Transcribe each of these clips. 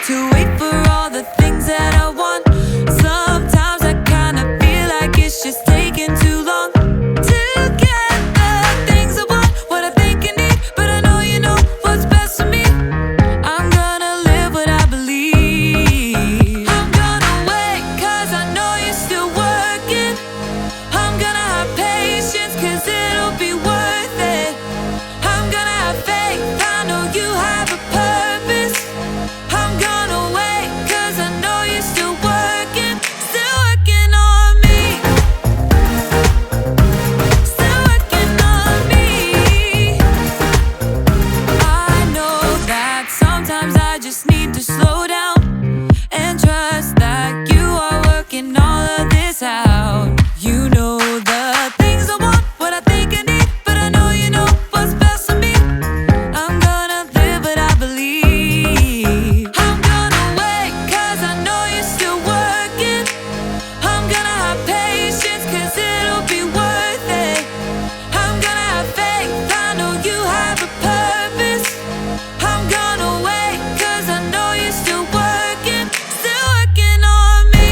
hard to wait for all the things that I want. Sometimes I kinda feel like it's just taking too long to get the things I want, what I think I need. But I know you know what's best for me. I'm gonna live what I believe. I'm gonna wait, cause I know you're still working. I'm gonna have patience, cause it'll be worth it. I'm gonna have faith, I know you have a purpose. I'm gonna wait, cause I know you're still working on me. Still working on me. I know that sometimes I just need to slow down and trust that you are working all of this out. You know the things I want, what I think I need, but I know you know what's best for me. I'm gonna live what I believe. I'm gonna wait, cause I know you're still working. I'm gonna have patience, cause it'll be worth it. I'm gonna have faith, I know you have a purpose. I'm gonna wait, cause I know you're still working on me.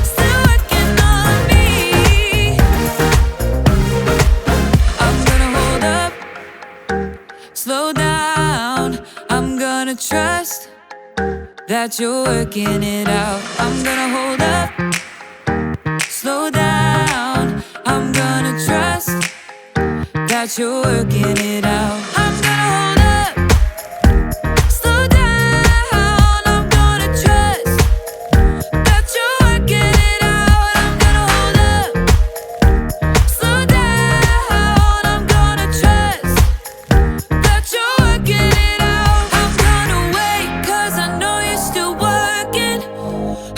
Still working on me. I'm gonna hold up, slow down. I'm gonna trust that you're working it out. I'm gonna hold up, slow down. I'm gonna trust that you're working it out. I'm gonna hold up, slow down. I'm gonna trust that you're working it out. I'm gonna hold up, slow down. I'm gonna trust that you're working it out. I'm gonna wait, cause I know you're still working.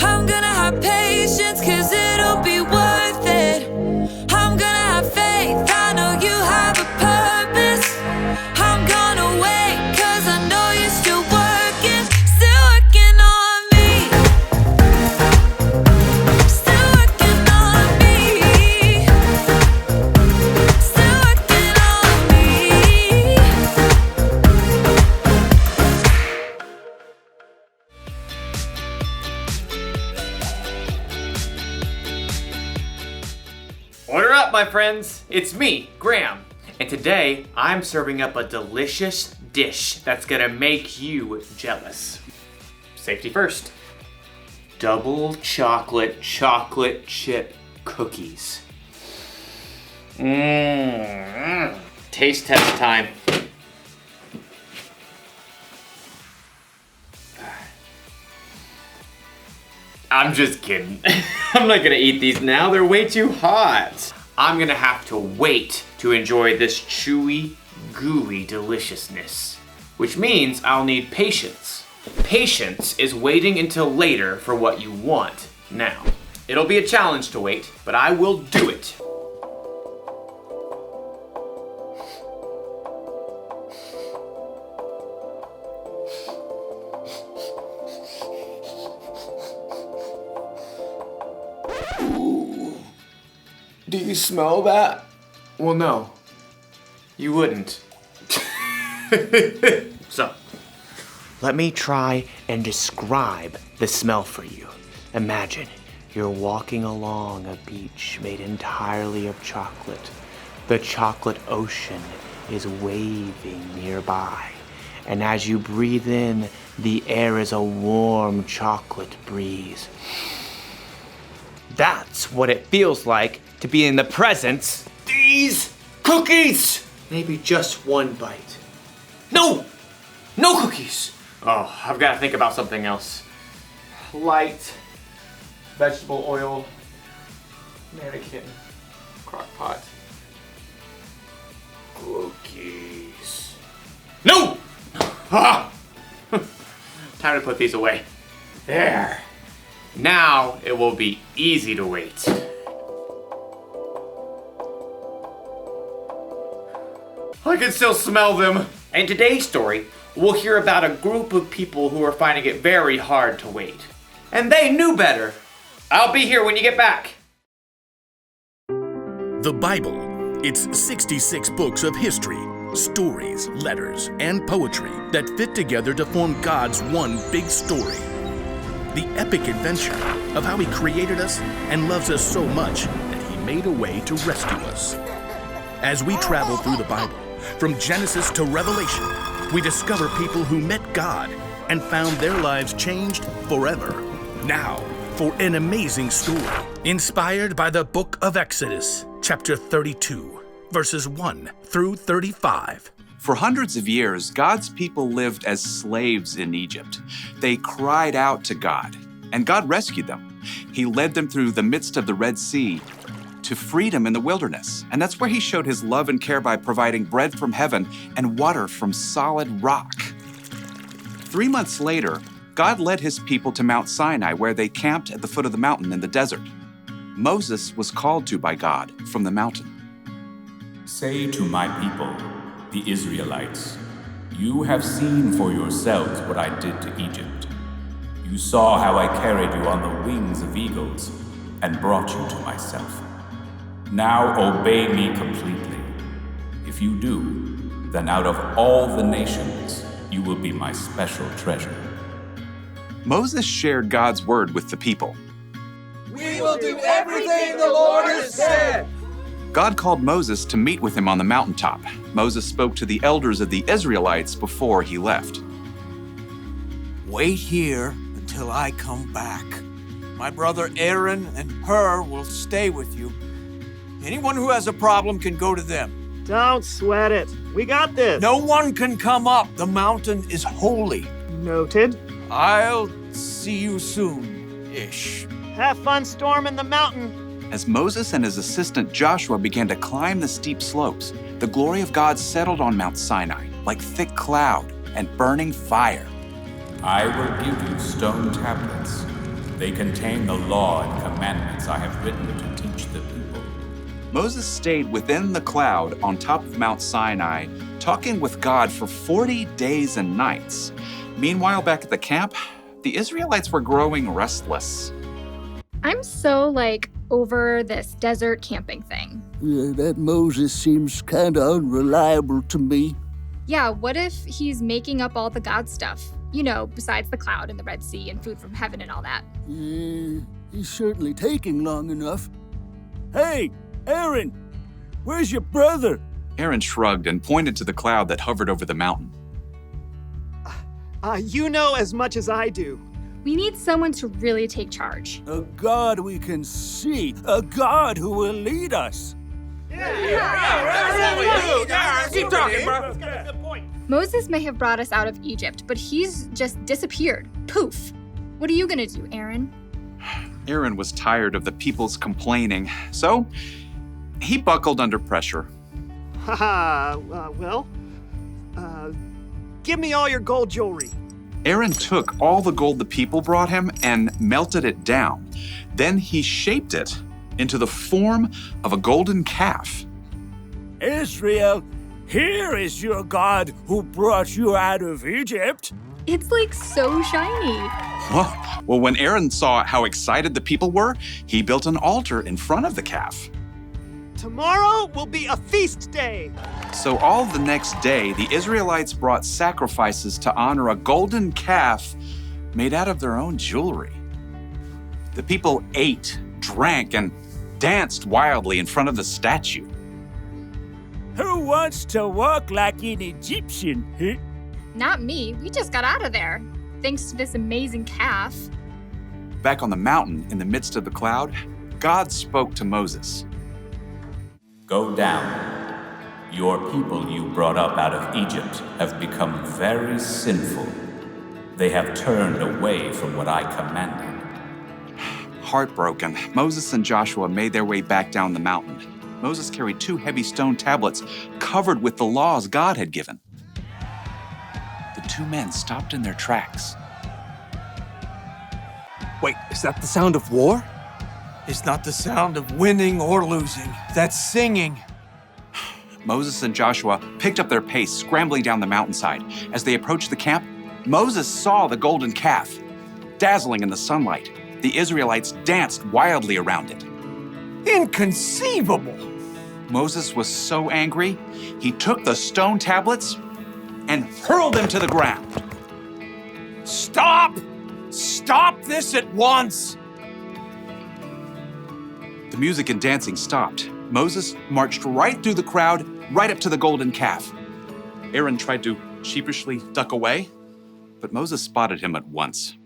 I'm gonna have patience, cause it'll be worth it. I'm gonna have faith, I know you have a purpose. I'm gonna wait, cause I know you're still working on me. Still working on me. Still working on me. Order up, my friends! It's me, Graham, and today I'm serving up a delicious dish that's gonna make you jealous. Safety first. Double chocolate chip cookies. Taste test time. I'm just kidding. I'm not gonna eat these now, they're way too hot. I'm gonna have to wait to enjoy this chewy, gooey deliciousness. Which means I'll need patience. Patience is waiting until later for what you want now. It'll be a challenge to wait, but I will do it. Do you smell that? Well, no. You wouldn't. So, let me try and describe the smell for you. Imagine you're walking along a beach made entirely of chocolate. The chocolate ocean is waving nearby. And as you breathe in, the air is a warm chocolate breeze. That's what it feels like to be in the presence of these cookies. Maybe just one bite. No cookies. Oh, I've got to think about something else. Light vegetable oil, mannequin, crock pot, cookies. No! Ah! Time to put these away. There. Now it will be easy to wait. I can still smell them. In today's story, we'll hear about a group of people who are finding it very hard to wait. And they knew better. I'll be here when you get back. The Bible. It's 66 books of history, stories, letters, and poetry that fit together to form God's one big story. The epic adventure of how He created us and loves us so much that He made a way to rescue us. As we travel through the Bible, from Genesis to Revelation, we discover people who met God and found their lives changed forever. Now, for an amazing story inspired by the book of Exodus, chapter 32, verses 1 through 35. For hundreds of years, God's people lived as slaves in Egypt. They cried out to God, and God rescued them. He led them through the midst of the Red Sea to freedom in the wilderness. And that's where He showed His love and care by providing bread from heaven and water from solid rock. 3 months later, God led His people to Mount Sinai, where they camped at the foot of the mountain in the desert. Moses was called to by God from the mountain. Say to my people, the Israelites, you have seen for yourselves what I did to Egypt. You saw how I carried you on the wings of eagles and brought you to myself. Now obey me completely. If you do, then out of all the nations, you will be my special treasure. Moses shared God's word with the people. We will do everything the Lord has said. God called Moses to meet with Him on the mountaintop. Moses spoke to the elders of the Israelites before he left. Wait here until I come back. My brother Aaron and Hur will stay with you. Anyone who has a problem can go to them. Don't sweat it. We got this. No one can come up. The mountain is holy. Noted. I'll see you soon-ish. Have fun storming the mountain. As Moses and his assistant Joshua began to climb the steep slopes, the glory of God settled on Mount Sinai like thick cloud and burning fire. I will give you stone tablets. They contain the law and commandments I have written to teach the people. Moses stayed within the cloud on top of Mount Sinai, talking with God for 40 days and nights. Meanwhile, back at the camp, the Israelites were growing restless. I'm so, over this desert camping thing. Yeah, that Moses seems kind of unreliable to me. Yeah, what if he's making up all the God stuff? You know, besides the cloud and the Red Sea and food from heaven and all that. He's certainly taking long enough. Hey, Aaron, where's your brother? Aaron shrugged and pointed to the cloud that hovered over the mountain. You know as much as I do. We need someone to really take charge. A God we can see, a God who will lead us. Keep talking, bro. Moses may have brought us out of Egypt, but he's just disappeared. Poof. What are you gonna do, Aaron? Aaron was tired of the people's complaining, so he buckled under pressure. Give me all your gold jewelry. Aaron took all the gold the people brought him and melted it down. Then he shaped it into the form of a golden calf. Israel, here is your God who brought you out of Egypt. It's so shiny. Well, when Aaron saw how excited the people were, he built an altar in front of the calf. Tomorrow will be a feast day. So all the next day, the Israelites brought sacrifices to honor a golden calf made out of their own jewelry. The people ate, drank, and danced wildly in front of the statue. Who wants to walk like an Egyptian? Huh? Not me. We just got out of there. Thanks to this amazing calf. Back on the mountain, in the midst of the cloud, God spoke to Moses. Go down. Your people you brought up out of Egypt have become very sinful. They have turned away from what I commanded. Heartbroken, Moses and Joshua made their way back down the mountain. Moses carried 2 heavy stone tablets covered with the laws God had given. The 2 men stopped in their tracks. Wait, is that the sound of war? It's not the sound of winning or losing. That's singing. Moses and Joshua picked up their pace, scrambling down the mountainside. As they approached the camp, Moses saw the golden calf. Dazzling in the sunlight, the Israelites danced wildly around it. Inconceivable! Moses was so angry, he took the stone tablets and hurled them to the ground. Stop! Stop this at once! The music and dancing stopped. Moses marched right through the crowd, right up to the golden calf. Aaron tried to sheepishly duck away, but Moses spotted him at once.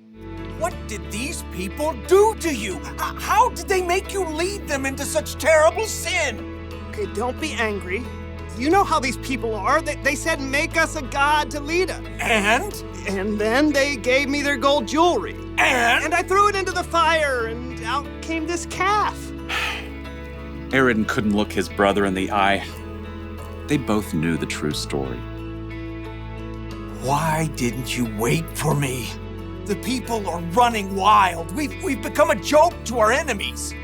What did these people do to you? How did they make you lead them into such terrible sin? Okay, don't be angry. You know how these people are. They said, make us a god to lead us. And then they gave me their gold jewelry. And I threw it into the fire, and out came this calf. Aaron couldn't look his brother in the eye. They both knew the true story. Why didn't you wait for me? The people are running wild. We've become a joke to our enemies.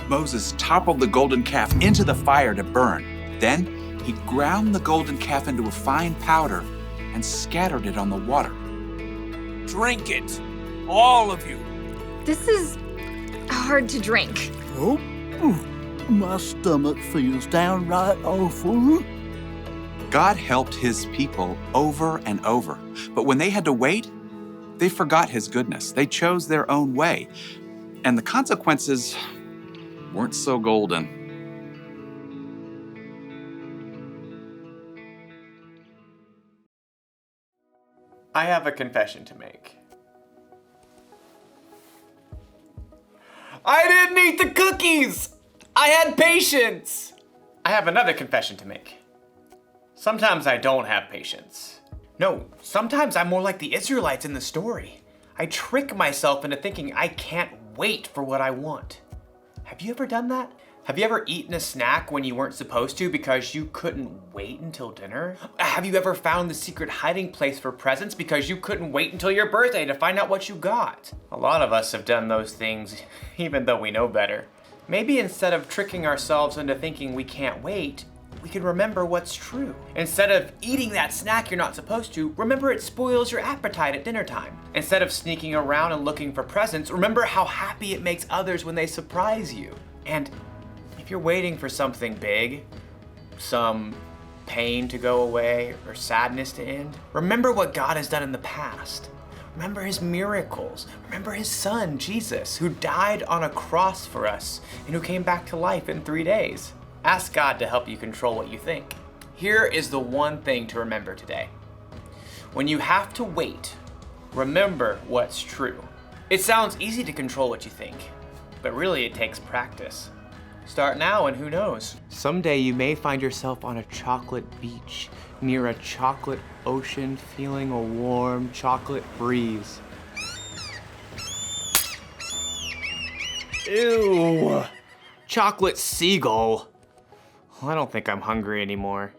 Moses toppled the golden calf into the fire to burn. Then he ground the golden calf into a fine powder and scattered it on the water. Drink it, all of you. This is hard to drink. Oh, my stomach feels downright awful. God helped his people over and over, but when they had to wait, they forgot his goodness. They chose their own way, and the consequences weren't so golden. I have a confession to make. I didn't eat the cookies! I had patience! I have another confession to make. Sometimes I don't have patience. No, sometimes I'm more like the Israelites in the story. I trick myself into thinking I can't wait for what I want. Have you ever done that? Have you ever eaten a snack when you weren't supposed to because you couldn't wait until dinner? Have you ever found the secret hiding place for presents because you couldn't wait until your birthday to find out what you got? A lot of us have done those things even though we know better. Maybe instead of tricking ourselves into thinking we can't wait, we can remember what's true. Instead of eating that snack you're not supposed to, remember it spoils your appetite at dinner time. Instead of sneaking around and looking for presents, remember how happy it makes others when they surprise you. And if you're waiting for something big, some pain to go away or sadness to end, remember what God has done in the past. Remember his miracles. Remember his son, Jesus, who died on a cross for us and who came back to life in 3 days. Ask God to help you control what you think. Here is the one thing to remember today. When you have to wait, remember what's true. It sounds easy to control what you think, but really it takes practice. Start now and who knows? Someday you may find yourself on a chocolate beach, near a chocolate ocean, feeling a warm chocolate breeze. Ew. Chocolate seagull. I don't think I'm hungry anymore.